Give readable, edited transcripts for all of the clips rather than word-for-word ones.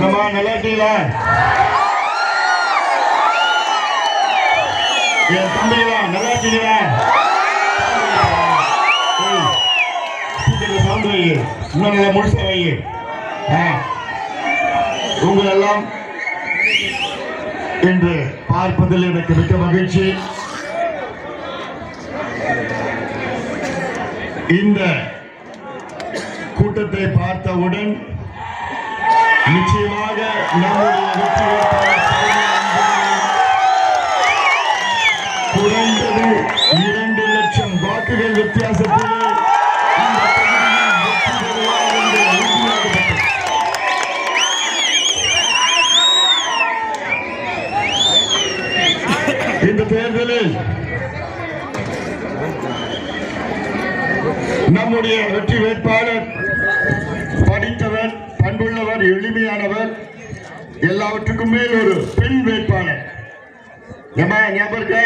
நல்லா இருக்கீங்களா? என் தம்பிகளா நல்லா இருக்கீங்களா? சவுண்ட் வை, இன்னும் நல்லா முழுசா வை. உங்களெல்லாம் இன்று பார்ப்பதில் எனக்கு மிக்க மகிழ்ச்சி. இந்த கூட்டத்தை பார்த்தவுடன் நிச்சயமாக நம்முடைய வெற்றி குறைந்தது 2 லட்சம் வாக்குகள் வித்தியாசத்தில் இந்த தேர்தலில் நம்முடைய வெற்றி வேட்பாளர் படித்தவர், பண்புள்ளவர், எளிமையானவர், எல்லாவற்றுக்கும் மேல் ஒரு பெண் வேட்பாளர். ஞாபகம் இருக்க?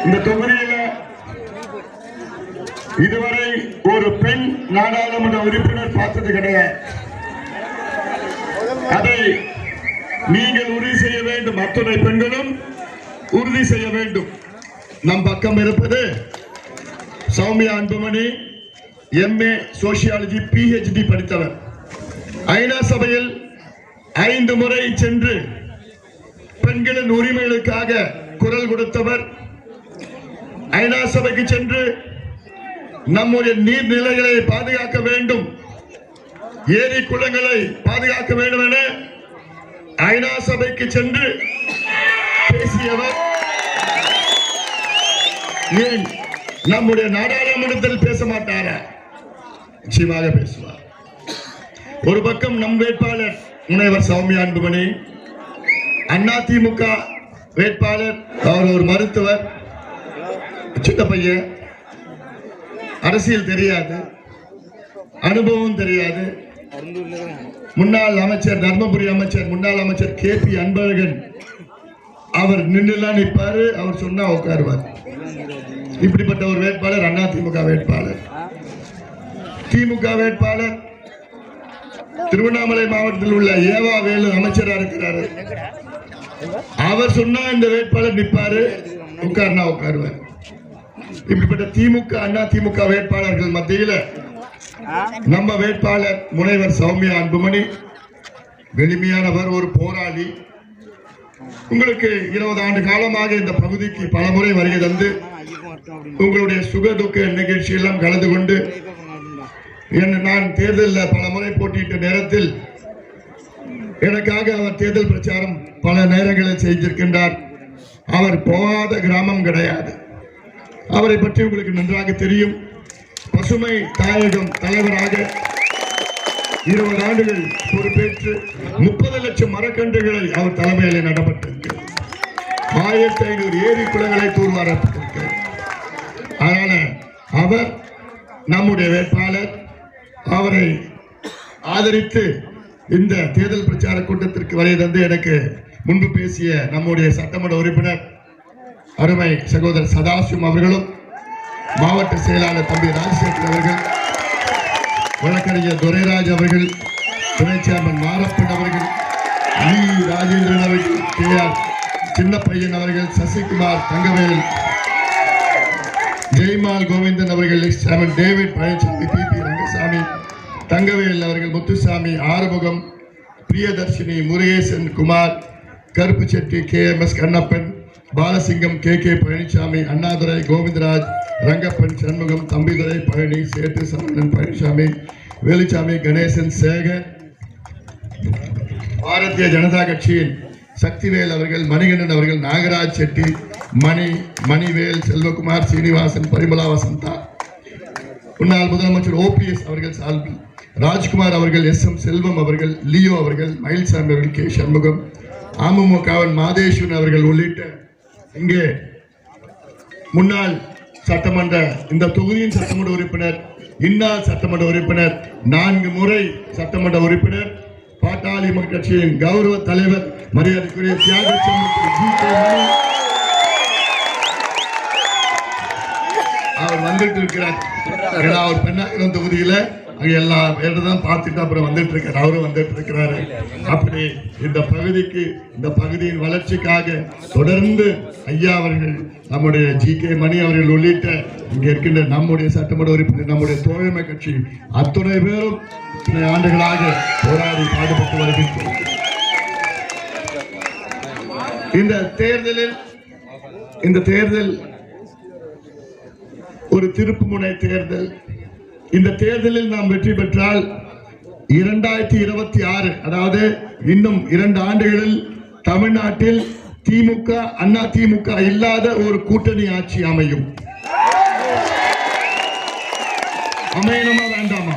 இந்த தொகுதியில இதுவரை ஒரு பெண் நாடாளுமன்ற உறுப்பினர் பார்த்தது கிடையாது. அதை நீங்கள் உறுதி செய்ய வேண்டும், அத்துணை பெண்களும் உறுதி செய்ய வேண்டும். நம் பக்கம் இருப்பது Soumya Anbumani, MA sociology, PhD படித்தவர். ஐநா சபையில் 5 முறை சென்று பெண்களின் உரிமைகளுக்காக குரல் கொடுத்தவர். ஐநா சபைக்கு சென்று நம்முடைய நீர்நிலைகளை பாதுகாக்க வேண்டும், ஏரி குளங்களை பாதுகாக்க வேண்டும் என ஐநா சபைக்கு சென்று பேசியவர். ஏன் நம்முடைய நாடாளுமன்றத்தில் பேச மாட்டாரா? நிச்சயமாக பேசுவார். ஒரு பக்கம் நம் வேட்பாளர் முனைவர் சௌமியா அன்புமணி, அதிமுக வேட்பாளர் அவர் ஒரு மருத்துவர், சின்ன பையன், அரசியல் தெரியாது, அனுபவம் தெரியாது. முன்னாள் அமைச்சர், தர்மபுரி அமைச்சர், முன்னாள் அமைச்சர் KP அன்பழகன் அவர் நின்றுலாம் நிற்பாரு, அவர் சொன்னா உட்காருவார். இப்படிப்பட்ட ஒரு வேட்பாளர் அதிமுக வேட்பாளர். திமுக வேட்பாளர் திருவண்ணாமலை மாவட்டத்தில் உள்ள ஏவா வேலு அமைச்சரா இருக்கிறாரு. அவர் சொன்னா இந்த வேட்பாளர் நிற்பாரு, உட்கார்னா உட்காருவார். இப்படிப்பட்ட திமுக அதிமுக வேட்பாளர்கள் மத்தியில் நம்ம வேட்பாளர் முனைவர் சௌமியா அன்புமணி எளிமையானவர், ஒரு போராளி. உங்களுக்கு 20 ஆண்டு காலமாக இந்த பகுதிக்கு பலமுறை வருகை தந்து உங்களுடைய சுகதுக்க நிகழ்ச்சியெல்லாம் கலந்து கொண்டு நான் தேர்தலில் பல முறை போட்டியிட்ட நேரத்தில் எனக்காக அவர் தேர்தல் பிரச்சாரம் பல நேரங்களில் செய்திருக்கின்றார். அவர் போகாத கிராமம் கிடையாது. அவரை பற்றி உங்களுக்கு நன்றாக தெரியும். பசுமை தாயகம் தலைவராக 20 ஆண்டுகள் பொறுப்பேற்று 30 லட்சம் மரக்கன்றுகளை அவர் தலைமையில் நடப்பட்டிருக்கிறது. 1500 ஏரி குளங்களை தூர்வாரப்பட்டிருக்கிறது. அதனால அவர் நம்முடைய வேட்பாளர். அவரை ஆதரித்து இந்த தேர்தல் பிரச்சார கூட்டத்திற்கு வருகை தந்து எனக்கு முன்பு பேசிய நம்முடைய சட்டமன்ற உறுப்பினர் அருமை சகோதரர் சதாசிவம் அவர்களும், மாவட்ட செயலாளர் தம்பி ராஜசேகர் அவர்கள், வழக்கறிஞர் துரைராஜ் அவர்கள், துணை சேர்மன் மாரப்பன் அவர்கள், ராஜேந்திரன் அவர்கள், KR சின்னப்பையன் அவர்கள், சசிகுமார், தங்கவேல், ஜெய்மால் கோவிந்தன் அவர்கள், chairman David Palaniswami, PP Rangasamy, Thangavel அவர்கள், முத்துசாமி, ஆறுமுகம், பிரியதர்ஷினி, முருகேசன், குமார், கருப்பு செட்டி, KMS கண்ணப்பன், பாலசிங்கம், KK பழனிசாமி, அண்ணாதுரை, கோவிந்தராஜ், ரங்கப்பன், சண்முகம், தம்பிதுரை, பழனி, சேட்டு, சரவணன், பழனிசாமி, வேலுச்சாமி, கணேசன், சேகர், பாரதிய ஜனதா கட்சியின் சக்திவேல் அவர்கள், மணிகண்டன் அவர்கள், நாகராஜ் செட்டி, மணிவேல், செல்வகுமார், சீனிவாசன், பரிமலா வசந்தா, முன்னாள் முதலமைச்சர் OPS அவர்கள் சால்வி, ராஜ்குமார் அவர்கள், SM செல்வம் அவர்கள், லியோ அவர்கள், மயில்சாமி அவர்கள், K சண்முகம், அமமுகவின் மாதேஸ்வரன் அவர்கள் உள்ளிட்ட இங்கே முன்னாள் சட்டமன்ற, இந்த தொகுதியின் சட்டமன்ற உறுப்பினர், இன்னார் சட்டமன்ற உறுப்பினர், 4 முறை சட்டமன்ற உறுப்பினர், பாட்டாளி மக்கள் கட்சியின் கௌரவ தலைவர் மரியாதைக்குரிய தியாகச்சந்திரன், அவர் வந்துட்டு இருக்கிறார். ஏன்னா அவர் பெண்ணாயிரம் தொகுதியில அங்க எல்லா இடதான் பார்த்துட்டு அப்புறம் வந்துட்டு இருக்காரு. அவரும் வந்துட்டு இருக்கிறாரு. அப்படி இந்த பகுதிக்கு, இந்த பகுதியின் வளர்ச்சிக்காக தொடர்ந்து ஐயா அவர்கள், நம்முடைய GK மணி அவர்கள் உள்ளிட்ட இங்க இருக்கின்ற நம்முடைய சட்டமன்ற உறுப்பினர், நம்முடைய தோழமை கட்சி அத்துணை பேரும் இத்தனை ஆண்டுகளாக போராடி பாடுபட்டு வருகின்றனர். இந்த தேர்தல் ஒரு திருப்புமுனை தேர்தல். இந்த தேர்தலில் நாம் வெற்றி பெற்றால் 2026, அதாவது இன்னும் 2 ஆண்டுகளில் தமிழ்நாட்டில் திமுக, அண்ணா திமுக இல்லாத ஒரு கூட்டணி ஆட்சி அமையும். அமையணுமா வேண்டாமா?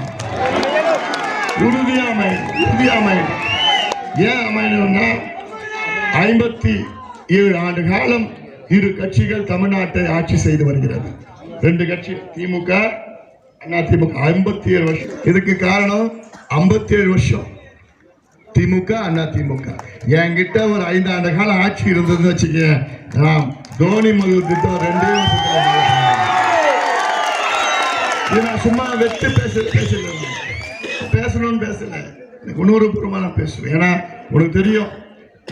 உறுதியா அமையும். ஏன் அமையணும்னா 57 ஆண்டு காலம் இரு கட்சிகள் தமிழ்நாட்டை ஆட்சி செய்து வருகிறது. 2 கட்சி, திமுக அதிமுக, 57 வருஷம். இதுக்கு காரணம் 57 வருஷம் திமுக அதிமுக. என்கிட்ட ஒரு 5 ஆண்டு காலம் ஆட்சி இருந்ததுன்னு வச்சுக்க, நாம் தோனி மது திட்டம் 2 சும்மா வெட்டு பேசணும்னு பேசல, உணர்வுபூர்வமா நான் பேசுவேன். ஏன்னா உனக்கு தெரியும்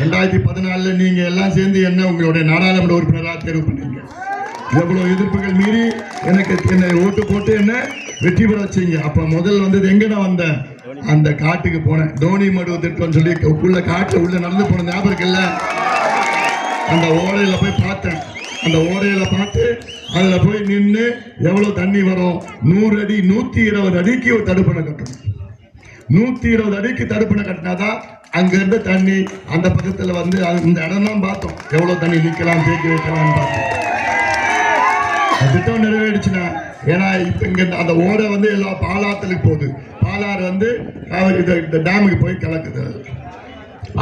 2014 நீங்க எல்லாம் சேர்ந்து என்ன உங்களுடைய நாடாளுமன்ற உறுப்பினராக தேர்வு பண்ணீங்க. எவ்வளவு எதிர்ப்புகள் மீறி என்னை ஓட்டு போட்டு என்ன வெற்றி பெற வச்சீங்க. அப்ப முதல் வந்தது எங்க நான் வந்தேன், அந்த காட்டுக்கு போனேன். தோனி மடு திட்டம் சொல்லி உள்ள காட்டுல உள்ள நடந்து போன ஞாபகம் இல்ல. அந்த ஓடையில போய் பார்த்தேன். அந்த ஓடையில பார்த்து அதுல போய் நின்று எவ்வளவு தண்ணி வரும், 100 அடி 120 அடிக்கு ஒரு தடுப்பணை கட்டணும். 120 அடிக்கு தடுப்பணை கட்டினாதான் அங்க இருந்த தண்ணி அந்த பக்கத்துல வந்து இந்த இடம் தான் பார்த்தோம், எவ்வளவு தண்ணி நிக்கலாம், தேக்கி வைக்கலாம் பார்த்தோம். திட்டம் நிறைவேறிச்சுன்னா, ஏன்னா இப்ப இங்க அந்த ஓடை வந்து எல்லா பாலாத்துக்கு போகுது. பாலாறு வந்து இந்த டேமுக்கு போய் கலக்குது.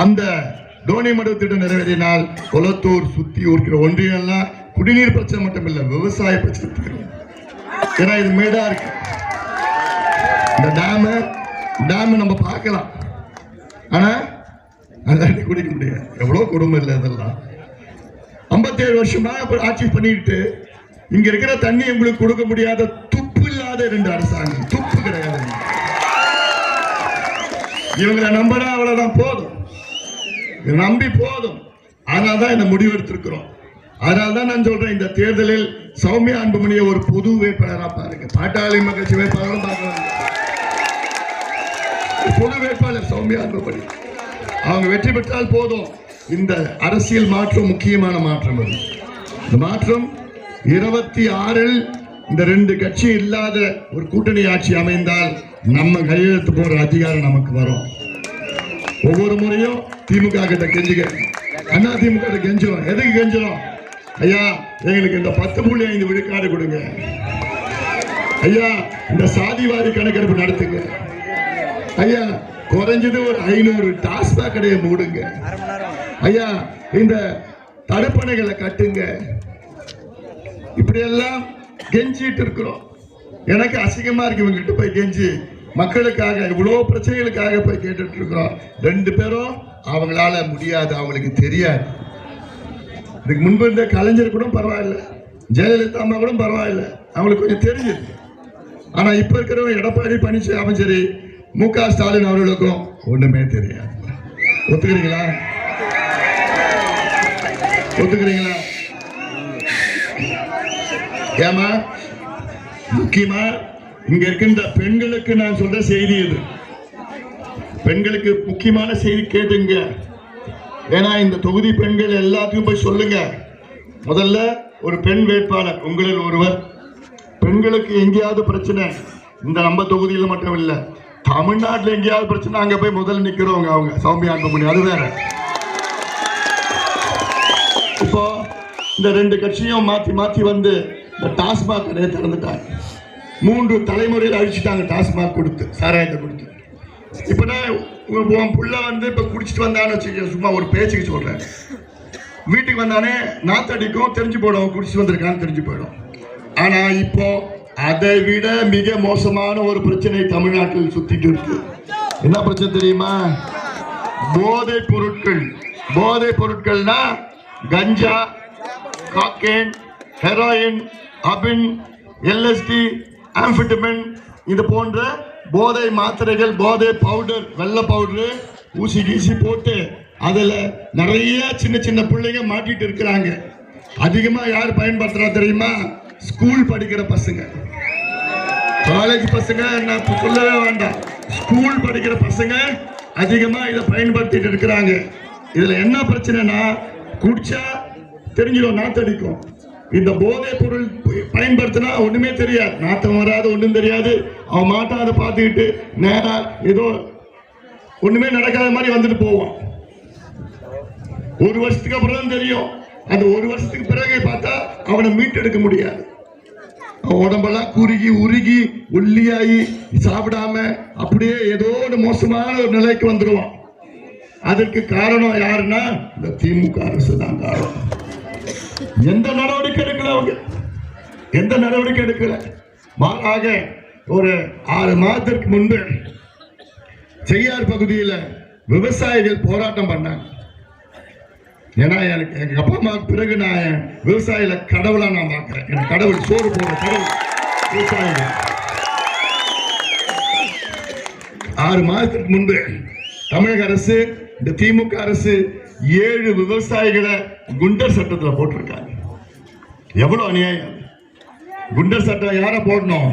அந்த தோனி மடு திட்டம் நிறைவேறினால் கொளத்தூர் சுத்தி இருக்கிற ஒன்றியெல்லாம் குடிநீர் பிரச்சனை மட்டும் இல்ல, விவசாய பிரச்சனை தீரும். ஏன்னா இது மேடா இருக்கு. இந்த டேம் நம்ம பார்க்கலாம், ஆனா அதாட்டி குடிக்க முடியாது. எவ்வளவு குடும்பம் இல்லை. அதெல்லாம் 57 வருஷமா ஆட்சி பண்ணிட்டு இங்க இருக்கிற தண்ணி உங்களுக்கு கொடுக்க முடியாத துப்பு இல்லாத 2 அரசாங்கம். துப்பு கிடையாது. இவங்களை நம்பினா அவ்வளவுதான், போதும், நம்பி போதும். அதனால்தான் இந்த முடிவு எடுத்திருக்கிறோம். அதனால்தான் நான் சொல்றேன், இந்த தேர்தலில் சௌமியா அன்புமணியை ஒரு பொது வேட்பாளரா பாருங்க. பாட்டாளி மக்கள் வேட்பாளரும் பார்க்கலாம். பொது வேட்பாளர் சௌமியா அன்புமணி அவங்க வெற்றி பெற்றால் போதும். இந்த அரசியல் மாற்றம் முக்கியமான மாற்றம். இந்த மாற்றம் 26 இந்த 2 கட்சி இல்லாத ஒரு கூட்டணி ஆட்சி அமைந்தால் நம்ம கையெழுத்து போற அதிகாரம் நமக்கு வரும். ஒவ்வொரு முறையும் திமுக கிட்ட கெஞ்சுக, அண்ணா திமுக கிட்ட கெஞ்சுறோம். எதுக்கு கெஞ்சுறோம்? ஐயா எங்களுக்கு இந்த 10.5 விழுக்காடு கொடுங்க. ஐயா இந்த சாதிவாரி கணக்கெடுப்பு நடத்துங்க. ஐயா குறைஞ்சது ஒரு 500 டாஸ்மாக் கடையை மூடுங்க. ஐயா இந்த தடுப்பணைகளை கட்டுங்க. இப்படி எல்லாம் கெஞ்சிட்டு இருக்கிறோம். எனக்கு அசிங்கமா இருக்கு இவங்கிட்ட போய் கெஞ்சி, மக்களுக்காக இவ்வளவு பிரச்சனைகளுக்காக போய் கேட்டுட்டு இருக்கிறோம். 2 பேரும் அவங்களால முடியாது, அவங்களுக்கு தெரியாது. இதுக்கு முன்பு இருந்த கலைஞர் கூட பரவாயில்ல, ஜெயலலிதா அம்மா கூட பரவாயில்ல, அவங்களுக்கு கொஞ்சம் தெரியுது. ஆனா இப்ப இருக்கிறவங்க எடப்பாடி பழனிசாமி சரி, MK ஸ்டாலின் அவர்களுக்கும் ஒண்ணுமே தெரியாது. ஒத்துக்கிறீங்களா? ஒத்துக்கிறீங்களா? ஏமா முக்கியமா இங்க இருக்கின்ற பெண்களுக்கு நான் சொல்ற செய்தி இது. பெண்களுக்கு முக்கியமான செய்தி கேட்டுங்க. ஏன்னா இந்த தொகுதி பெண்கள் எல்லாத்தையும் போய் சொல்லுங்க. முதல்ல ஒரு பெண் வேட்பாளர் உங்களில் ஒருவர், பெண்களுக்கு எங்கேயாவது பிரச்சனை, இந்த நம்ம தொகுதியில மட்டும் இல்ல, தமிழ்நாட்டில் எங்கேயாவது பிரச்சனை அங்க போய் முதல்ல நிக்கிறவங்க அவங்க சௌமியா அன்புமணி. அது வேற. இப்போ இந்த 2 கட்சியும் மாத்தி மாத்தி வந்து இந்த டாஸ்மாக் கடையை திறந்துட்டாங்க. 3 தலைமுறையில் அழிச்சுட்டாங்க டாஸ்மாக் கொடுத்து, சாராயத்தை கொடுத்து. இப்ப நான் உன் புள்ள வந்து இப்ப குடிச்சிட்டு வந்தான்னு வச்சுக்க, சும்மா ஒரு பேச்சுக்கு சொல்றேன், வீட்டுக்கு வந்தானே நாத்தடிக்கும், தெரிஞ்சு போயிடும் குடிச்சிட்டு வந்திருக்கான்னு தெரிஞ்சு போயிடும். ஆனா இப்போ அதை விட மிக மோசமான ஒரு பிரச்சனை தமிழ்நாட்டில் சுத்திட்டு இருக்கு. என்ன பிரச்சனை தெரியுமா? போதை பொருட்கள். போதை பொருட்கள்னா கஞ்சா, காக்கேன், ஹெரோயின், அபின், எல்எஸ்டி, ஆம்பிட்டமின் இது போன்ற போதை மாத்திரைகள், போதை பவுடர், வெள்ளை பவுடர், ஊசி கீசி போட்டு அதுல நிறைய சின்ன சின்ன பிள்ளைங்க மாட்டிட்டு இருக்கிறாங்க. அதிகமா யார் பயன்படுத்துறா தெரியுமா? ஸ்கூல் படிக்கிற பசங்க, காலேஜ் பசங்க, நான் சொல்லவே வேண்டாம், ஸ்கூல் படிக்கிற பசங்க அதிகமா இதை பயன்படுத்திட்டு இருக்கிறாங்க. இதுல என்ன பிரச்சனைனா, குடிச்சா தெரிஞ்சிடும், நாத்தடிக்கும். இந்த போதை பொருள் பயன்படுத்தினா ஒண்ணுமே தெரியாது, நாத்தம் வராது, ஒண்ணும் தெரியாது. அவன் மாட்டான், அதை பார்த்துக்கிட்டு நேரா ஏதோ ஒண்ணுமே நடக்காத மாதிரி வந்துட்டு போவான். ஒரு வருஷத்துக்கு அப்புறம் தான் தெரியும். அந்த ஒரு வருஷத்துக்கு பிறகு பார்த்தா அவனை மீட்டெடுக்க முடியாது. உடம்பெல்லாம் குறுகி உருகி ஒல்லியாகி சாப்பிடாம அப்படியே ஏதோ ஒரு மோசமான ஒரு நிலைக்கு வந்துடுவான். அதற்கு காரணம் யாருன்னா இந்த திமுக அரசு தான் காரணம். எந்த நடவடிக்கை எடுக்கல அவங்க, எந்த நடவடிக்கை எடுக்கல. மாறாக ஒரு 6 மாதத்திற்கு முன்பு செய்யார் பகுதியில் விவசாயிகள் போராட்டம் பண்ணாங்க. ஏன்னா எனக்கு எங்க அப்பா அம்மாவுக்கு பிறகு நான் விவசாயில கடவுளா நான் பார்க்கிறேன். எனக்கு கடவுள், சோறு போடுற கடவுள் விவசாயிகள். 6 மாதத்திற்கு முன்பு தமிழக அரசு, இந்த திமுக அரசு 7 விவசாயிகளை குண்டர் சட்டத்தில் போட்டிருக்காங்க. எவ்வளவு அநியாயம்! குண்டர் சட்டம் யார போடணும்?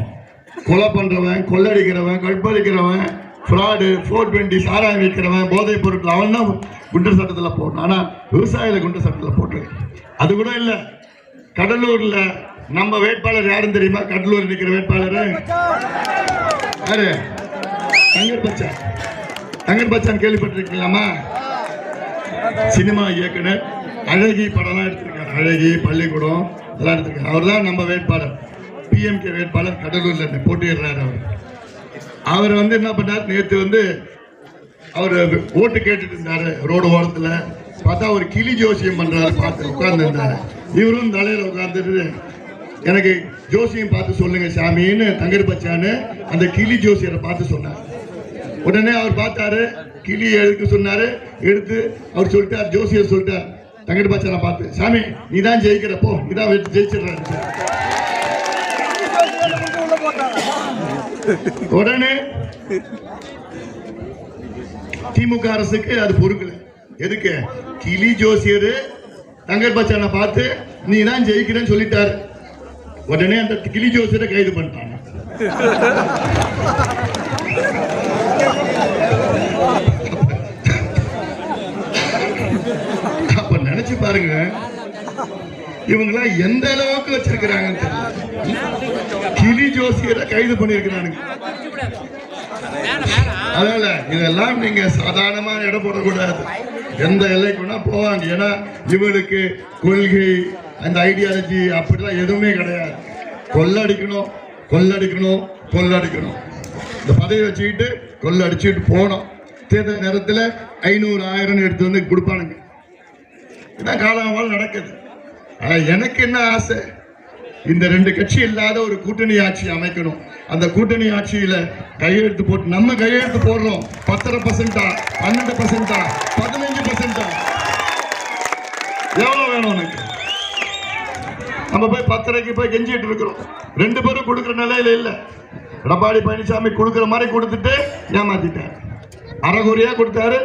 கொலை பண்றவன், கொள்ளடிக்கிறவன், கற்பழிக்கிறவன், ஃப்ராடு, 420 சாராயம் விற்கிறவன், போதைப் பொருட்கள், அவன் தான் குண்டர் சட்டத்தில் போடணும். ஆனா விவசாயிகளை குண்டர் சட்டத்தில் போட்டிருக்கு. அது கூட இல்ல. கடலூர்ல நம்ம வேட்பாளர் யாரும் தெரியுமா? கடலூர் நிற்கிற வேட்பாளர் யாரு? தங்கர் பச்சான். தங்கர் பச்சான் கேள்விப்பட்டிருக்கீங்களாமா? சினிமா இயக்குனர், அழகி படம்லாம் எடுத்திருக்காரு. அழகி, பள்ளிக்கூடம் எல்லாம் எடுத்திருக்காரு. அவர் தான் நம்ம வேட்பாளர், பிஎம்கே வேட்பாளர். கடலூர்ல போட்டியிடுறாரு. அவர் என்ன பண்ணார், நேற்று அவர் ஓட்டு கேட்டுட்டு இருந்தாரு. ரோடு ஓரத்துல பார்த்தா ஒரு கிளி ஜோசியம் பண்றாரு, பார்த்து உட்கார்ந்து இருந்தாரு. இவரும் தலையில உட்கார்ந்துட்டு எனக்கு ஜோசியம் பார்த்து சொல்லுங்க சாமின்னு தங்கர் பச்சான்னு அந்த கிளி ஜோசியரை பார்த்து சொன்னார். உடனே அவர் பார்த்தாரு, கிளி எடுக்க சொன்னாரு. எடுத்து அவர் சொல்லிட்டார், ஜோசியர் சொல்லிட்டார் தங்கர் பச்சானை பார்த்து, சாமி நீ தான் ஜெயிக்கிறப்போ, நீ தான் ஜெயிச்சிடுறாரு. உடனே திமுக அரசுக்கு அது பொறுக்கல. எதுக்கு? கிளி ஜோசியர் தங்கர் பச்சானை பார்த்து நீ தான் ஜெயிக்கிறேன்னு சொல்லிட்டாரு. உடனே அந்த கிளி ஜோசியரை கைது பண்ணிட்டாங்க. அப்ப நினைச்சு பாருங்க, இவங்களா எந்த அளவுக்கு வச்சிருக்கிறாங்க. கிளி ஜோசியரை கைது பண்ணிருக்கிறானுங்க. அதனால இதெல்லாம் நீங்க சாதாரணமா இடம் போடக்கூடாது. எந்த எல்லைக்குன்னா போவாங்க. ஏன்னா இவங்களுக்கு கொள்கை, அந்த ஐடியாலஜி அப்படிலாம் எதுவுமே கிடையாது. கொள்ளடிக்கணும், கொள்ளடிக்கணும், கொள்ளடிக்கணும். இந்த பதவி வச்சுக்கிட்டு கொள்ளடிச்சுட்டு போனோம். தேர்தல் நேரத்தில் 500, 1000 எடுத்து கொடுப்பானுங்க. இதான் காலமாக நடக்குது. எனக்கு என்ன ஆசை, இந்த 2 கட்சி இல்லாத ஒரு கூட்டணி ஆட்சி அமைக்கணும். அந்த கூட்டணி ஆட்சியில கையெழுத்து போட்டு, நம்ம கையெழுத்து போடுறோம் 10%, 12%, 15%, எவ்வளவு வேணும் உனக்கு? நம்ம போய் 10 போய் கெஞ்சிட்டு இருக்கிறோம். 2 பேரும் கொடுக்கிற நிலையில இல்ல. எடப்பாடி பழனிசாமி கொடுக்கிற மாதிரி கொடுத்துட்டு ஏமாத்திட்டாரு. அறகுறையா கொடுத்தாரு,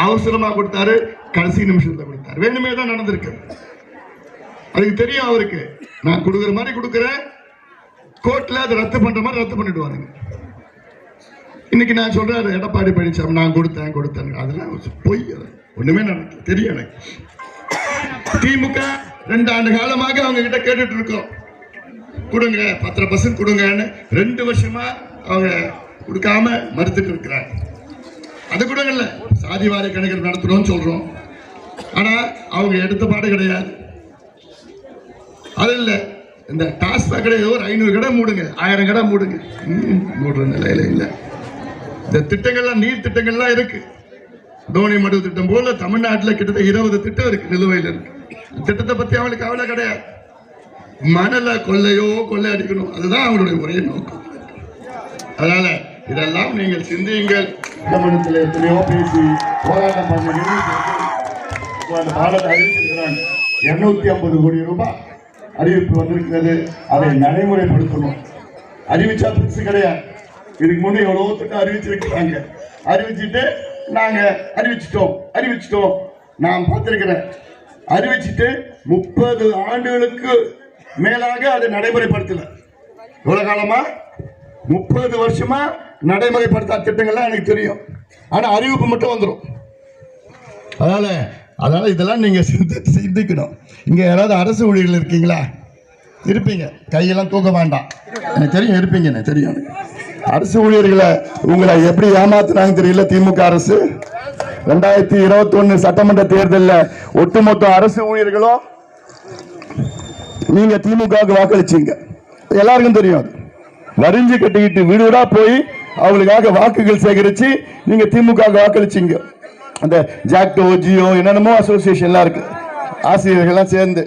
அவசரமா கொடுத்தாரு, கடைசி நிமிஷத்துல கொடுத்தாரு. வேணுமே தான் நடந்திருக்கு. அதுக்கு தெரியும் அவருக்கு, நான் கொடுக்குற மாதிரி கொடுக்குறேன், கோர்ட்ல அதை ரத்து பண்ற மாதிரி ரத்து பண்ணிடுவாங்க. இன்னைக்கு நான் சொல்றாரு எடப்பாடி பழனிசாமி நான் கொடுத்தேன், அதெல்லாம் பொய், ஒண்ணுமே நடக்கல. தெரியும் எனக்கு. திமுக 2 ஆண்டு காலமாக அவங்க கிட்ட கேட்டுட்டு இருக்கோம், கொடுங்க 10% கொடுங்கன்னு. 2 வருஷமா அவங்க கொடுக்காம மறுத்துட்டு இருக்கிறாங்க. அது கூட இல்ல, சாதிவாரி கணக்கு நடத்துறோம்னு சொல்றோம். ஆனா அவங்க எடுத்த பாடு கிடையாது. அது இல்ல, இந்த டாஸ்மாக் கடை ஒரு 500 கடை மூடுங்க, 1000 கடை மூடுங்க, மூடுற நிலையில இல்ல. இந்த திட்டங்கள்லாம், நீர் திட்டங்கள்லாம் இருக்கு. தோனி மடு திட்டம் போல தமிழ்நாட்டில் கிட்டத்தட்ட 20 திட்டம் இருக்கு, நிலுவையில் இருக்கு. திட்டத்தை பத்தி அவங்களுக்கு கவலை கிடையாது. மணல கொள்ளை அடிக்கணும், அதுதான் அவங்களுடைய ஒரே நோக்கம். அதனால இதெல்லாம் நீங்கள் சிந்தியுங்கள். தமிழகத்தில் எத்தனையோ பேசி போராட்டம் பண்ணி பாடத்தை அறிவிச்சிருக்கிறாங்க. 250 கோடி ரூபாய் அறிவிப்பு வந்திருக்கிறது. அதை நடைமுறைப்படுத்தணும். அறிவிச்சா பெருசு கிடையாது. இதுக்கு முன்னே எவ்வளோ திட்டம் அறிவிச்சிருக்கிறாங்க. அறிவிச்சுட்டு நாங்க அறிவிச்சிட்டோம் நான் பார்த்திருக்கிறேன். அறிவிச்சுட்டு 30 ஆண்டுகளுக்கு மேலாக அதை நடைமுறைப்படுத்தல. எவ்வளவு காலமா? 30 வருஷமா நடைமுறைப்படுத்தாத திட்டங்கள்லாம் எனக்கு தெரியும். ஆனா அறிவிப்பு மட்டும் வந்துடும். அதனால இதெல்லாம் நீங்க சிந்திக்கணும். இங்க யாராவது அரசு ஊழியர்கள் இருக்கீங்களா? இருப்பீங்க. கையெல்லாம் தூக்க வேண்டாம். எனக்கு தெரியும் இருப்பீங்க. எனக்கு தெரியும். அரசு ஊழியர்களை உங்களை எப்படி ஏமாத்தினாங்க தெரியல திமுக அரசு. 2021 சட்டமன்ற தேர்தலில் ஒட்டுமொத்த அரசு ஊழியர்களும் நீங்க திமுகவுக்கு வாக்களிச்சீங்க. எல்லாருக்கும் தெரியும். வரிஞ்சு கட்டிக்கிட்டு வீடு வீடா போய் அவங்களுக்காக வாக்குகள் சேகரிச்சு நீங்க திமுக வாக்களிச்சீங்க. அந்த ஜாக்டோ ஜியோ என்னென்னமோ அசோசியேஷன்லாம் இருக்கு, ஆசிரியர்கள்லாம் சேர்ந்து.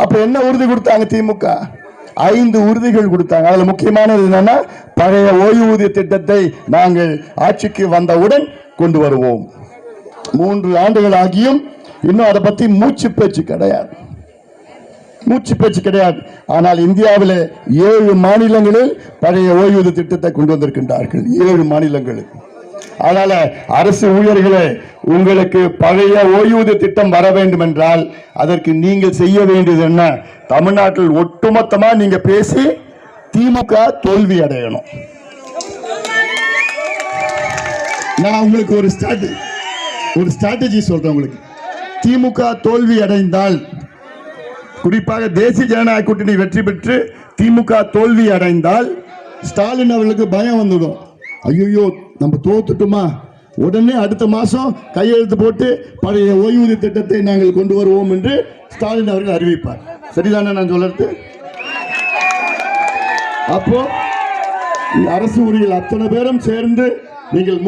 அப்ப என்ன உறுதி கொடுத்தாங்க திமுக? 5 உறுதிகள் கொடுத்தாங்க. அதுல முக்கியமானது என்னன்னா, பழைய ஓய்வூதிய திட்டத்தை நாங்கள் ஆட்சிக்கு வந்தவுடன் கொண்டு வருவோம். 3 ஆண்டுகள் ஆகியும் இன்னும் அதை பத்தி மூச்சு பேச்சு கிடையாது. ஆனால் இந்தியாவில் 7 மாநிலங்களில் பழைய ஓய்வூதிய திட்டத்தை கொண்டு வந்திருக்கின்றார்கள். 7 மாநிலங்களில். அதனால அரசு ஊழியர்களே, உங்களுக்கு பழைய ஓய்வூதிய திட்டம் வர வேண்டும் என்றால் அதற்கு நீங்கள் செய்ய வேண்டியது என்ன? தமிழ்நாட்டில் ஒட்டுமொத்தமா நீங்க பேசி திமுக தோல்வி அடையணும். நான் உங்களுக்கு ஒரு ஸ்ட்ராட்டஜி சொல்றேன். உங்களுக்கு திமுக தோல்வி அடைந்தால், குறிப்பாக தேசிய ஜனநாயக கூட்டணி வெற்றி பெற்று திமுக தோல்வி அடைந்தால் ஸ்டாலின் அவர்களுக்கு பயம் வந்துடும். ஐயோ நம்ம தோத்துட்டுமா, உடனே அடுத்த மாசம் கையெழுத்து போட்டு பழைய ஓய்வூதிய திட்டத்தை நாங்கள் கொண்டு வருவோம் என்று ஸ்டாலின் அவர்கள் அறிவிப்பார். சரிதானே நான் சொல்றது? அப்போ அரசு ஊழியர்கள் அத்தனை பேரும் சேர்ந்து நீங்கள்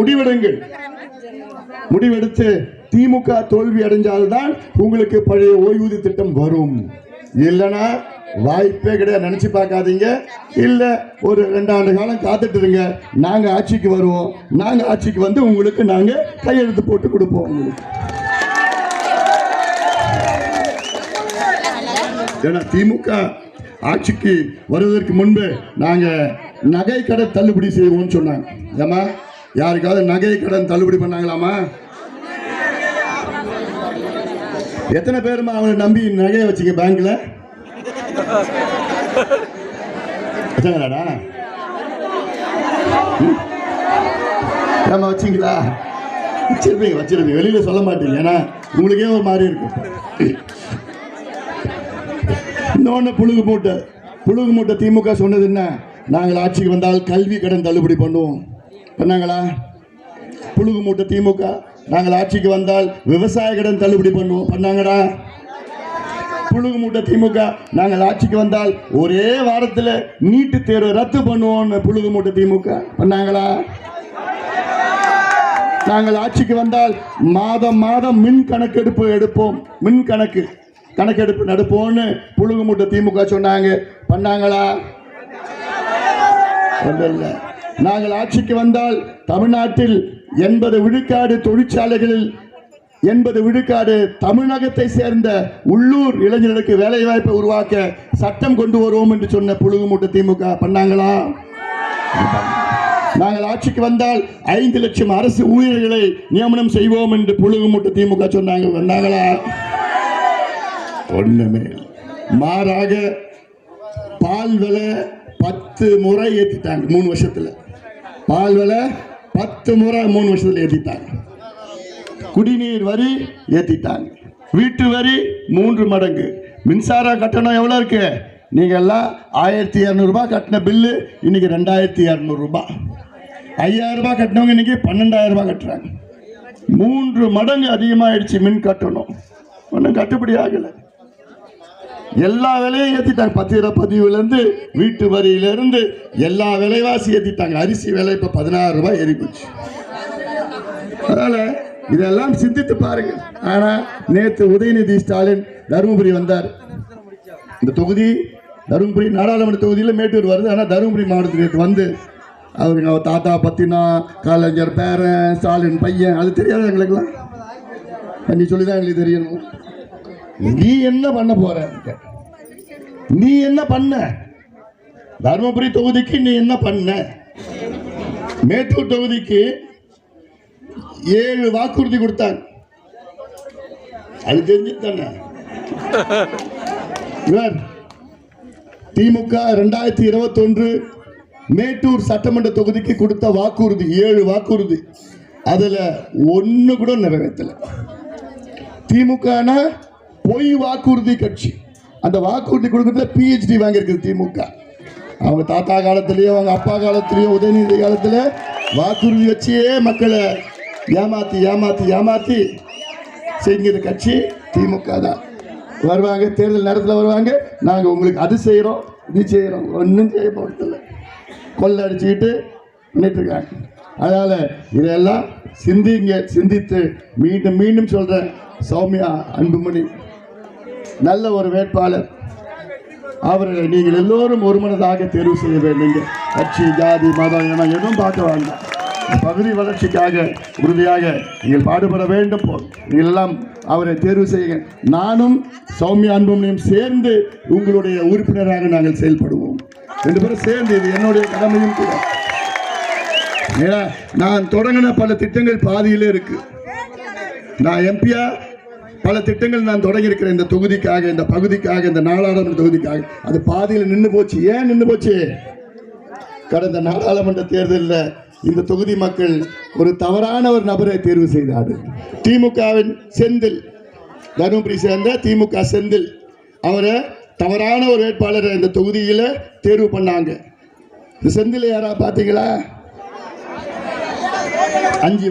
முடிவெடுத்து திமுக தோல்வி அடைஞ்சால்தான் உங்களுக்கு பழைய ஓய்வூதிய திட்டம் வரும். இல்லைன்னா வாய்ப்பே கிடையாது. நினைச்சு பார்க்காதீங்க. இல்ல ஒரு 2 ஆண்டு காலம் காத்துட்டு இருங்க, நாங்க ஆட்சிக்கு வருவோம். நாங்க ஆட்சிக்கு வந்து உங்களுக்கு நாங்க கையெழுத்து போட்டு கொடுப்போம். உங்களுக்கு ஏன்னா திமுக ஆட்சிக்கு வருவதற்கு முன்பு நாங்க நகை கடன் தள்ளுபடி செய்வோம்னு சொன்னாங்க. ஏமா யாருக்காவது நகை கடன் தள்ளுபடி பண்ணாங்களாமா? எத்தனை பேருமா அவனை நம்பி நகையை வச்சுக்க பேங்க்ல? வச்சீங்களா? வச்சிருப்பீங்க. வெளியில சொல்ல மாட்டீங்க. ஏன்னா உங்களுக்கே ஒரு மாதிரி இருக்கும். இன்னொன்னு புழுகு மூட்டை திமுக சொன்னது என்ன? நாங்கள் ஆட்சிக்கு வந்தால் கல்வி கடன் தள்ளுபடி பண்ணுவோம். பண்ணாங்களா? புழுகு மூட்டை திமுக. நாங்கள் ஆட்சிக்கு வந்தால் விவசாய கடன் தள்ளுபடி பண்ணுவோம். பண்ணாங்கடா? புழுகு மூட்டை திமுக. நாங்கள் ஆட்சிக்கு வந்தால் ஒரே வாரத்தில் நீட்டு தேர்வு ரத்து பண்ணுவோம். புழுகு மூட்டை திமுக. பண்ணாங்களா? நாங்கள் ஆட்சிக்கு வந்தால் மாதம் மின் கணக்கெடுப்பு எடுப்போம். மின் கணக்கெடுப்பு நடப்போம்னு புழுகு மூட்டை திமுக சொன்னாங்க. பண்ணாங்களா? நாங்கள் ஆட்சிக்கு வந்தால் தமிழ்நாட்டில் 80 விழுக்காடு தொழிற்சாலைகளில் 80 விழுக்காடு தமிழகத்தை சேர்ந்த உள்ளூர் இளைஞர்களுக்கு வேலை வாய்ப்பை உருவாக்க சட்டம் கொண்டு வருவோம் என்று சொன்ன புழுகு மூட்டை திமுக. பண்ணாங்களா? நாங்கள் ஆட்சிக்கு வந்தால் 5 லட்சம் அரசு ஊழியர்களை நியமனம் செய்வோம் என்று புழுகு மூட்டை திமுக சொன்னாங்க. பண்ணாங்களா? ஒண்ணுமே. மாறாக பால் விலை 10 முறை ஏற்றிட்டாங்க 3 வருஷத்துல. பால் விலை 10 முறை 3 வருஷத்துல ஏற்றிட்டாங்க. குடிநீர் வரி ஏற்றிட்டாங்க. வீட்டு வரி 3 மடங்கு. மின்சார கட்டணம் எவ்வளவு இருக்கு? நீங்க எல்லாம் 1200 ரூபாய் கட்டின பில்லு இன்னைக்கு 2200 ரூபாய். 5000 ரூபாய் கட்டினவங்க இன்னைக்கு 12000 ரூபாய் கட்டுறாங்க. 3 மடங்கு அதிகமாயிடுச்சு மின் கட்டணம். ஒன்றும் கட்டுப்படி ஆகல. எல்லா விலையும் ஏற்றிட்டாங்க. பத்திரப்பதிவுலேருந்து வீட்டு வரியிலிருந்து எல்லா விலைவாசி ஏற்றிட்டாங்க. அரிசி விலை இப்போ 16 ரூபாய் ஏறி போச்சு. அதனால இதெல்லாம் சிந்தித்து பாருங்க. ஆனா நேற்று உதயநிதி ஸ்டாலின் தருமபுரி வந்தார். இந்த தொகுதி தருமபுரி நாடாளுமன்ற தொகுதியில் மேட்டூர் வருது. ஆனால் தருமபுரி மாவட்டத்துக்கு வந்து அவருக்கு அவர் தாத்தா பத்தினா கலைஞர் பேரன் ஸ்டாலின் பையன் அது தெரியாது எங்களுக்கெல்லாம். நீ சொல்லிதான் எங்களுக்கு தெரியணும். நீ என்ன பண்ண போற? நீ என்ன பண்ண? தருமபுரி தொகுதிக்கு நீ என்ன பண்ண? மேட்டூர் தொகுதிக்கு 7 வாக்குறுதி கொடுத்தாங்க. அது தெரிஞ்சு தானே திமுக 2021 மேட்டூர் சட்டமன்ற தொகுதிக்கு கொடுத்த வாக்குறுதி 7 வாக்குறுதி, அதுல ஒண்ணு கூட நிறைவேற்றல. திமுக பொய் வாக்குறுதி கட்சி. அந்த வாக்குறுதி கொடுக்கறதுல PhD வாங்கியிருக்குது திமுக. அவங்க தாத்தா காலத்திலேயோ அவங்க அப்பா காலத்திலேயோ உதயநிதி காலத்துல வாக்குறுதி வச்சே மக்களை ஏமாத்தி செய்கிற கட்சி திமுக தான். வருவாங்க, தேர்தல் நேரத்தில் வருவாங்க, நாங்கள் உங்களுக்கு அது செய்கிறோம் இது செய்கிறோம், ஒன்றும் செய்ய போகிறதில்ல. கொள்ளை அடிச்சுக்கிட்டு பண்ணிட்டு இருக்காங்க. அதனால் இதெல்லாம் சிந்தித்து மீண்டும் மீண்டும் சொல்கிறேன், சௌமியா அன்புமணி நல்ல ஒரு வேட்பாளர். அவர்களை நீங்கள் எல்லோரும் ஒருமனதாக தேர்வு செய்ய வேண்டும். கட்சி, ஜாதி, மதம் என எதுவும் பார்க்க வேண்டாம். பகுதி வளர்ச்சிக்காக உறுதியாக நீங்கள் பாடுபட வேண்டும். நீங்கள் எல்லாம் அவரை தேர்வு செய்யுங்க. நானும் சௌமியா அன்புமணியும் சேர்ந்து உங்களுடைய உறுப்பினராக நாங்கள் செயல்படுவோம். 2 பேரும் சேர்ந்து, இது என்னுடைய கடமையும் கூட. நான் தொடங்கின பல திட்டங்கள் பாதியிலே இருக்கு. நான் எம்பியா பல திட்டங்கள் நான் தொடங்கி இருக்கிறேன் இந்த தொகுதிக்காக, இந்த பகுதிக்காக, இந்த நாடாளுமன்ற தொகுதிக்காக. அது பாதியில் நின்று போச்சு. ஏன் நின்று போச்சு? கடந்த நாடாளுமன்ற தேர்தலில் இந்த தொகுதி மக்கள் ஒரு தவறான ஒரு நபரை தேர்வு செய்தார்கள். திமுகவின் செந்தில், தருமபுரி சேர்ந்த திமுக செந்தில், அவரை தவறான ஒரு வேட்பாளரை இந்த தொகுதியில் தேர்வு பண்ணாங்க. இந்த செந்தில் யாரா பார்த்தீங்களா? 5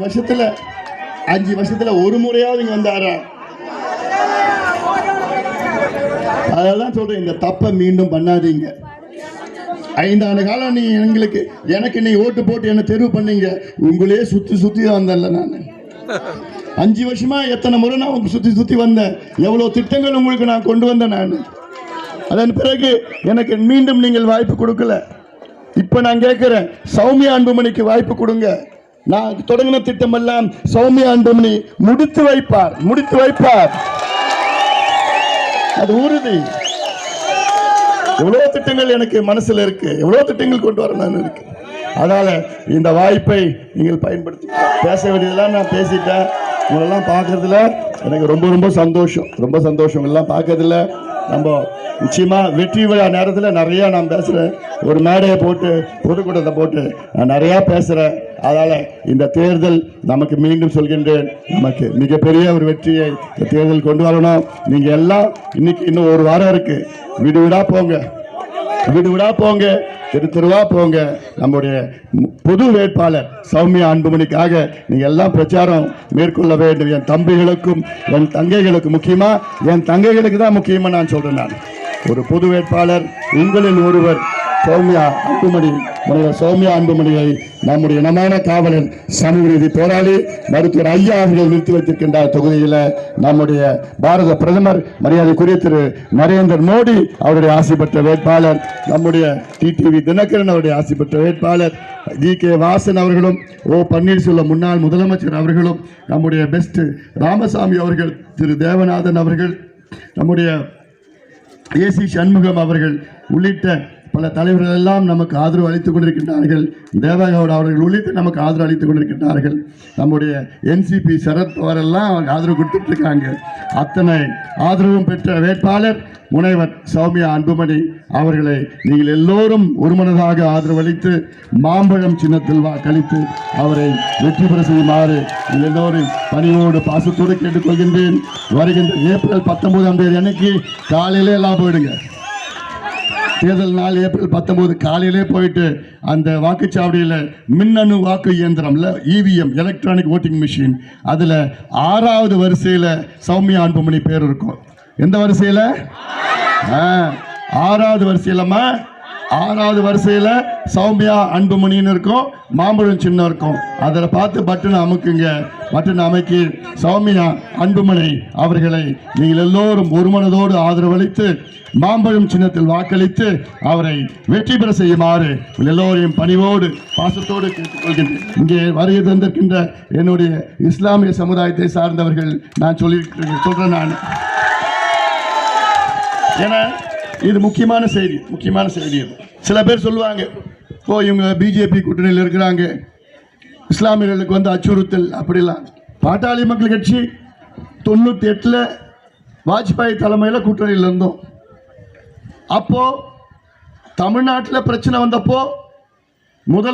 வருஷத்துல ஒரு முறையாவது இங்க வந்தாரா? அதெல்லாம் சொல்றேன், இந்த தப்பை மீண்டும் பண்ணாதீங்க. 5 ஆண்டு காலம் நீ எனக்கு நீ ஓட்டு போட்டு என்ன தேர்வு பண்ணீங்க. உங்களே சுத்தி வந்தேன்ல நான். 5 வருஷமா எத்தனை முறை நான் சுத்தி வந்தேன். எவ்வளவு திட்டங்கள் உங்களுக்கு நான் கொண்டு வந்தேன் நான். அதன் பிறகு எனக்கு மீண்டும் நீங்கள் வாய்ப்பு கொடுக்கல. இப்ப நான் கேட்கிறேன், சௌமியா அன்புமணிக்கு வாய்ப்பு கொடுங்க. நான் தொடங்கின திட்டம் எல்லாம் சௌமியா அன்புமணி முடித்து வைப்பார். அது உறுதி. எவ்வளவு திட்டங்கள் எனக்கு மனசுல இருக்கு, எவ்வளவு திட்டங்கள் கொண்டு வரணும்னு இருக்கு. அதனால இந்த வாய்ப்பை நீங்கள் பயன்படுத்தி பேச வேண்டியதெல்லாம் நான் பேசிட்டேன். உங்களெல்லாம் பார்க்கறதுல எனக்கு ரொம்ப சந்தோஷம். எல்லாம் பார்க்கறதுல நம்ம நிச்சயமா வெற்றி விழா நேரத்தில் நிறைய நான் பேசுறேன். ஒரு மேடையை போட்டு பொதுக்கூட்டத்தை போட்டு நான் நிறைய பேசுறேன். அதனால இந்த தேர்தல் நமக்கு மீண்டும் சொல்கின்றேன், நமக்கு மிகப்பெரிய ஒரு வெற்றியை இந்த தேர்தல் கொண்டு வரணும். நீங்க எல்லாம் இன்னும் ஒரு வாரம் இருக்கு. வீடு வீடா போங்க, தெருவா போங்க. நம்முடைய பொது வேட்பாளர் சௌமியா அன்புமணிக்காக நீங்க எல்லாம் பிரச்சாரம் மேற்கொள்ள வேண்டும். என் தம்பிகளுக்கும் என் தங்கைகளுக்கும், முக்கியமா என் தங்கைகளுக்கு தான் முக்கியமா நான் சொல்றேன். நான் ஒரு பொது வேட்பாளர், உங்களில் ஒருவர் சௌமியா அன்புமணியை நம்முடைய இனமான காவலர், சமூக நீதி போராளி மருத்துவர் ஐயா அவர்கள் நிறுத்தி வைத்திருக்கின்றார். தொகுதியில் நம்முடைய பாரத பிரதமர் மரியாதைக்குரிய திரு நரேந்திர மோடி அவருடைய ஆசை பெற்ற வேட்பாளர், நம்முடைய டிடிவி தினகரன் அவருடைய ஆசை பெற்ற வேட்பாளர், GK வாசன் அவர்களும், O பன்னீர்செல்வம் முன்னாள் முதலமைச்சர் அவர்களும், நம்முடைய பெஸ்ட் ராமசாமி அவர்கள், திரு தேவநாதன் அவர்கள், நம்முடைய AC சண்முகம் அவர்கள் உள்ளிட்ட பல தலைவர்கள் எல்லாம் நமக்கு ஆதரவு அளித்துக் கொண்டிருக்கின்றார்கள். தேவகவுடா அவர்கள் உள்ளிட்டு நமக்கு ஆதரவு அளித்துக் கொண்டிருக்கின்றார்கள். நம்முடைய NCP சரத்பவார் எல்லாம் ஆதரவு கொடுத்துட்டு இருக்காங்க. அத்தனை ஆதரவும் பெற்ற வேட்பாளர் முனைவர் சௌமியா அன்புமணி அவர்களை நீங்கள் எல்லோரும் ஒருமனதாக ஆதரவு அளித்து மாம்பழம் சின்னத்தில் வாக்களித்து அவரை வெற்றி பெற செய்யுமாறு எல்லோரும் பணியோடு பாசத்தோடு கேட்டுக்கொள்கின்றேன். வருகின்ற ஏப்ரல் 19ஆம் தேதி அன்னைக்கு காலையிலே எல்லாம் போயிடுங்க. தேர்தல் நாள் ஏப்ரல் 19 காலையிலே போயிட்டு அந்த வாக்குச்சாவடியில் மின்னணு வாக்கு இயந்திரம்ல EVM எலக்ட்ரானிக் ஓட்டிங் மிஷின், அதில் 6வது வரிசையில் சௌமியா அன்புமணி பேர் இருக்கும். எந்த வரிசையில்? 6வது வரிசையிலம்மா, 6வது வரிசையில் சௌமியா அன்புமணின்னு இருக்கும், மாம்பழம் சின்னம் இருக்கும். அதில் பார்த்து பட்டன் அமுக்குங்க. பட்டன் அமைக்கி சௌமியா அன்புமணி அவர்களை நீங்கள் எல்லோரும் ஒருமனதோடு ஆதரவளித்து மாம்பழம் சின்னத்தில் வாக்களித்து அவரை வெற்றி பெற செய்யுமாறு எல்லோரையும் பணிவோடு பாசத்தோடு கேட்டுக்கொள்கின்றேன். இங்கே வருகை தந்திருக்கின்ற என்னுடைய இஸ்லாமிய சமுதாயத்தை சார்ந்தவர்கள் நான் சொல்றேன். நான் ஏன்னா இது முக்கியமான செய்தி இது. சில பேர் சொல்லுவாங்க, ஓ இவங்க பிஜேபி கூட்டணியில் இருக்கிறாங்க, இஸ்லாமியர்களுக்கு வந்து அச்சுறுத்தல் அப்படிலாம். பாட்டாளி மக்கள் கட்சி 98 வாஜ்பாய் தலைமையில் கூட்டணியில் இருந்தோம். அப்போ தமிழ்நாட்டில் பிரச்சனை வந்தப்போ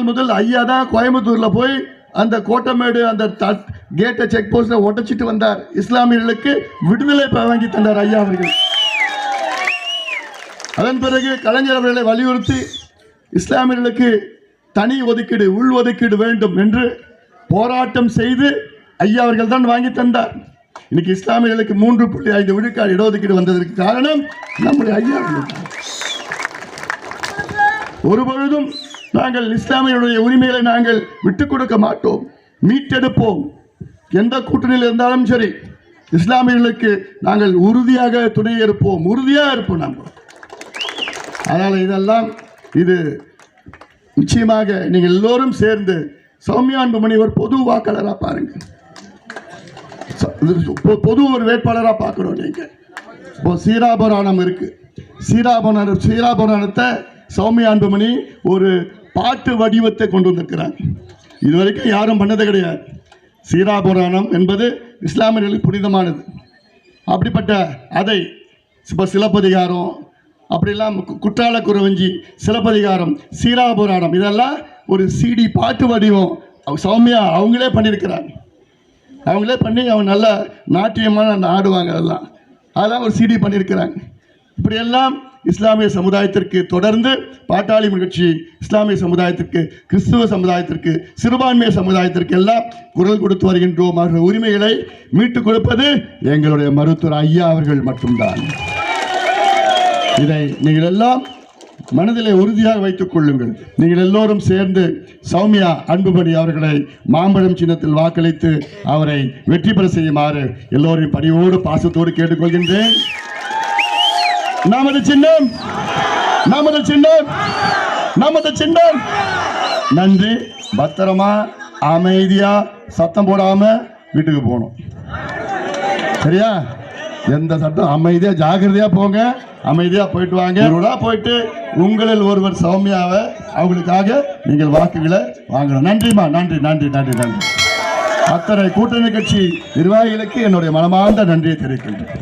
முதல் ஐயா தான் கோயம்புத்தூரில் போய் அந்த கோட்டமேடு அந்த கேட்டை செக் போஸ்ட்டை உடைச்சிட்டு வந்தார். இஸ்லாமியர்களுக்கு விடுதலை வாங்கி தந்தார் ஐயா அவர்கள். அதன் பிறகு கலைஞர் அவர்களை வலியுறுத்தி இஸ்லாமியர்களுக்கு தனி ஒதுக்கீடு, உள் ஒதுக்கீடு வேண்டும் என்று போராட்டம் செய்து ஐயா அவர்கள் தான் வாங்கி தந்தார். இன்னைக்கு இஸ்லாமியர்களுக்கு 3.5 விழுக்காடு இடஒதுக்கீடு வந்ததற்கு காரணம் நம்முடைய ஐயா அவர்கள். ஒருபொழுதும் நாங்கள் இஸ்லாமியருடைய உரிமைகளை நாங்கள் விட்டுக் கொடுக்க மாட்டோம், மீட்டெடுப்போம். எந்த கூட்டணியில் இருந்தாலும் சரி இஸ்லாமியர்களுக்கு நாங்கள் உறுதியாக துணை இருப்போம், உறுதியாக இருப்போம் நாங்கள். அதனால் இதெல்லாம் இது நிச்சயமாக நீங்கள் எல்லோரும் சேர்ந்து சௌமியா அன்புமணி ஒரு பொது வாக்காளராக பாருங்க, பொது ஒரு வேட்பாளராக பார்க்கணும். நீங்கள் இப்போ சீராபுராணம் இருக்கு, சீராபுராணத்தை சௌமியா அன்புமணி ஒரு பாட்டு வடிவத்தை கொண்டு வந்திருக்கிறாங்க. இதுவரைக்கும் யாரும் பண்ணது கிடையாது. சீராபுராணம் என்பது இஸ்லாமியர்களுக்கு புனிதமானது. அப்படிப்பட்ட அதை இப்போ சிலப்பதிகாரம் அப்படிலாம் குற்றால குறவஞ்சி, சிலப்பதிகாரம், சீராபுராணம் இதெல்லாம் ஒரு சிடி பாட்டு வடிவம் சௌமியா அவங்களே பண்ணியிருக்கிறாங்க. அவங்களே பண்ணி அவங்க நல்ல நாட்டியமான ஆடுவாங்க. அதெல்லாம் ஒரு சிடி பண்ணியிருக்கிறாங்க. இப்படியெல்லாம் இஸ்லாமிய சமுதாயத்திற்கு தொடர்ந்து பாட்டாளி கட்சி இஸ்லாமிய சமுதாயத்திற்கு, கிறிஸ்துவ சமுதாயத்திற்கு, சிறுபான்மைய சமுதாயத்திற்கு எல்லாம் குரல் கொடுத்து வருகின்றோம். அவர்கள் உரிமைகளை மீட்டுக் கொடுப்பது எங்களுடைய மருத்துவர் ஐயா அவர்கள் மட்டும்தான். இதை நீங்கள் எல்லாம் மனதிலே உறுதியாக வைத்துக் கொள்ளுங்கள். நீங்கள் எல்லோரும் சேர்ந்து சௌமியா அன்புமணி அவர்களை மாம்பழம் சின்னத்தில் வாக்களித்து அவரை வெற்றி பெற செய்யுமாறு எல்லோரையும் பணியோடு பாசத்தோடு கேட்டுக்கொள்கின்றேன். நமது சின்னம், நமது சின்னம், நமது சின்னம். நன்றி. பத்திரமா அமைதியா சத்தம் போடாம வீட்டுக்கு போகணும். சரியா? எந்த சட்டம் அமைதியா ஜாக்கிரதையா போங்க, அமைதியா போயிட்டு வாங்க. போயிட்டு உங்களில் ஒருவர் சௌமியாவை அவங்களுக்காக நீங்கள் வாக்குகளை வாங்கணும். நன்றிமா, நன்றி நன்றி நன்றி நன்றி. அத்தனை கூட்டணி கட்சி நிர்வாகிகளுக்கு என்னுடைய மனமார்ந்த நன்றியை தெரிவிக்கின்றேன்.